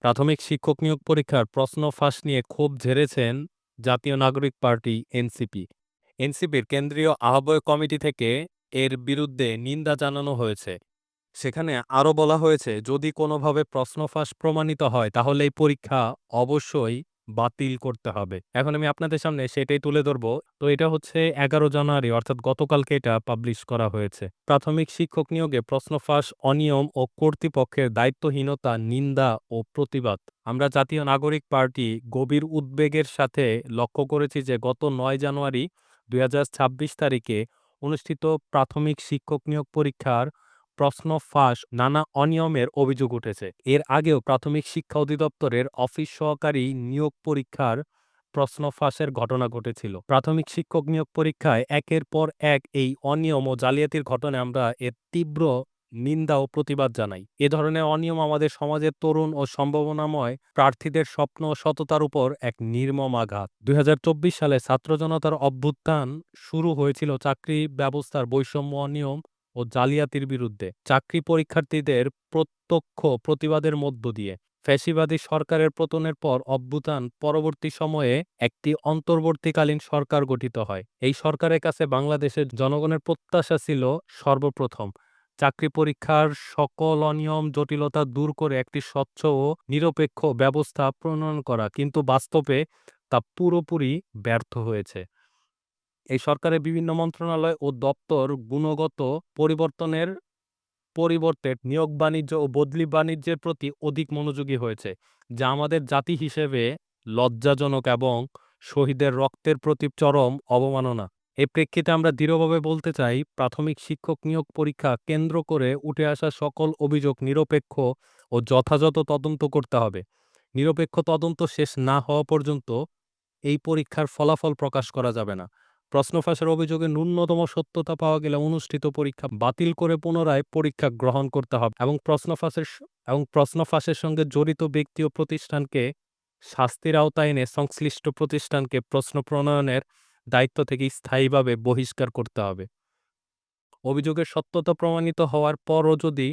প্রাথমিক শিক্ষক নিয়োগ পরীক্ষার প্রশ্ন ফাঁস নিয়ে ক্ষোভ ঝেড়েছেন জাতীয় নাগরিক পার্টি এনসিপি। এনসিপির কেন্দ্রীয় আহ্বায়ক কমিটি থেকে এর বিরুদ্ধে নিন্দা জানানো হয়েছে। সেখানে আরও বলা হয়েছে, যদি কোনোভাবে প্রশ্ন ফাঁস প্রমাণিত হয় তাহলে এই পরীক্ষা অবশ্যই বাতিল করতে হবে। এখন আমি আপনাদের সামনে সেটাই তুলে ধরব। তো এটা হচ্ছে 11 জানুয়ারি, অর্থাৎ গতকালকে এটা পাবলিশ করা হয়েছে। প্রাথমিক শিক্ষক নিয়োগে প্রশ্ন ফাঁস, অনিয়ম ও কর্তৃপক্ষের দায়িত্বহীনতা নিন্দা ও প্রতিবাদ। আমরা জাতীয় নাগরিক পার্টি গভীর উদ্বেগের সাথে লক্ষ্য করেছি যে গত 9 জানুয়ারি 2026 তারিখে অনুষ্ঠিত প্রাথমিক শিক্ষক নিয়োগ পরীক্ষার প্রশ্ন ফাঁস, নানা অনিয়মের অভিযোগ উঠেছে। এর আগেও প্রাথমিক শিক্ষা অধিদপ্তরের অফিস সহকারী নিয়োগ পরীক্ষার প্রশ্ন ফাঁসের ঘটনা ঘটেছিল। প্রাথমিক শিক্ষক নিয়োগ পরীক্ষায় একের পর এক এই অনিয়ম ও জালিয়াতির ঘটনায় আমরা এর তীব্র নিন্দা ও প্রতিবাদ জানাই। এ ধরনের অনিয়ম আমাদের সমাজের তরুণ ও সম্ভাবনাময় প্রার্থীদের স্বপ্ন ও সততার উপর এক নির্মম আঘাত। 2024 সালে ছাত্র জনতার অভ্যুত্থান শুরু হয়েছিল চাকরি ব্যবস্থার বৈষম্য, অনিয়ম ও জালিয়াতির বিরুদ্ধে। চাকরি পরীক্ষার্থীদের প্রত্যক্ষ প্রতিবাদের মধ্য দিয়ে ফ্যাসিবাদী সরকারের পতনের পর অভ্যুত্থান পরবর্তী সময়ে একটি অন্তর্বর্তীকালীন সরকার গঠিত হয়। এই সরকারের কাছে বাংলাদেশের জনগণের প্রত্যাশা ছিল সর্বপ্রথম চাকরি পরীক্ষার সকল অনিয়ম জটিলতা দূর করে একটি স্বচ্ছ ও নিরপেক্ষ ব্যবস্থা প্রণয়ন করা, কিন্তু বাস্তবে তা পুরোপুরি ব্যর্থ হয়েছে। এই সরকারের বিভিন্ন মন্ত্রণালয় ও দপ্তর গুণগত পরিবর্তনের পরিবর্তে নিয়োগ বাণিজ্য ও বদলি বাণিজ্যের প্রতি অধিক মনোযোগী হয়েছে, যা আমাদের জাতি হিসেবে লজ্জাজনক এবং শহীদের রক্তের প্রতি চরম অবমাননা। এই প্রেক্ষিতে আমরা দৃঢ়ভাবে বলতে চাই, প্রাথমিক শিক্ষক নিয়োগ পরীক্ষা কেন্দ্র করে উঠে আসা সকল অভিযোগ নিরপেক্ষ ও যথাযথ তদন্ত করতে হবে। নিরপেক্ষ তদন্ত শেষ না হওয়া পর্যন্ত এই পরীক্ষার ফলাফল প্রকাশ করা যাবে না। প্রশ্ন ফাঁসের অভিযোগে ন্যূনতম সত্যতা পাওয়া গেলে অনুষ্ঠিত পরীক্ষা বাতিল করে পুনরায় পরীক্ষা গ্রহণ করতে হবে এবং প্রশ্ন ফাঁসের সঙ্গে জড়িত ব্যক্তি ও প্রতিষ্ঠানকে শাস্তির আওতায় এনে সংশ্লিষ্ট প্রতিষ্ঠানকে প্রশ্ন প্রণয়নের দায়িত্ব থেকে স্থায়ীভাবে বহিষ্কার করতে হবে। অভিযোগের সত্যতা প্রমাণিত হওয়ার পরও যদি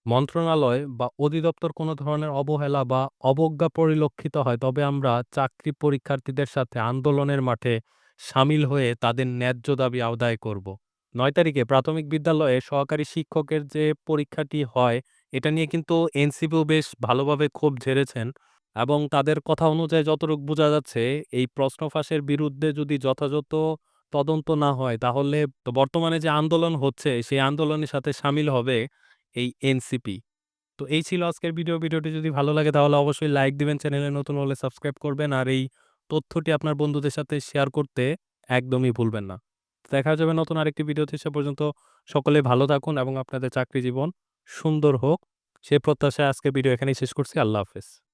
মন্ত্রণালয় বা অধিদপ্তর কোনো ধরনের অবহেলা বা অবজ্ঞা পরিলক্ষিত হয়, তবে আমরা চাকরি পরীক্ষার্থীদের সাথে আন্দোলনের মাঠে সামিল হয়ে তাদের ন্যায্য দাবি আদায় করব। 9 তারিখে প্রাথমিক বিদ্যালয়ে সহকারী শিক্ষকের যে পরীক্ষাটি হয়, এটা নিয়ে কিন্তু এনসিপিও বেশ ভালোভাবে ক্ষোভ ঝেড়েছেন এবং তাদের কথা অনুযায়ী যতটুকু বোঝা যাচ্ছে, এই প্রশ্ন ফাঁসের বিরুদ্ধে যদি যথাযথ তদন্ত না হয় তাহলে তো বর্তমানে যে আন্দোলন হচ্ছে সেই আন্দোলনের সাথে সামিল হবে এই এনসিপি। তো এই ছিল আজকের ভিডিওটি যদি ভালো লাগে তাহলে অবশ্যই লাইক দিবেন, চ্যানেলে নতুন হলে সাবস্ক্রাইব করবেন আর এই তথ্যটি আপনার বন্ধুদের সাথে শেয়ার করতে একদমই ভুলবেন না। দেখা যাবে নতুন আরেকটি ভিডিওতে, সে পর্যন্ত সকলে ভালো থাকুন এবং আপনাদের চাকরি জীবন সুন্দর হোক সে প্রত্যাশায় আজকের ভিডিও এখানেই শেষ করছি। আল্লাহ হাফেজ।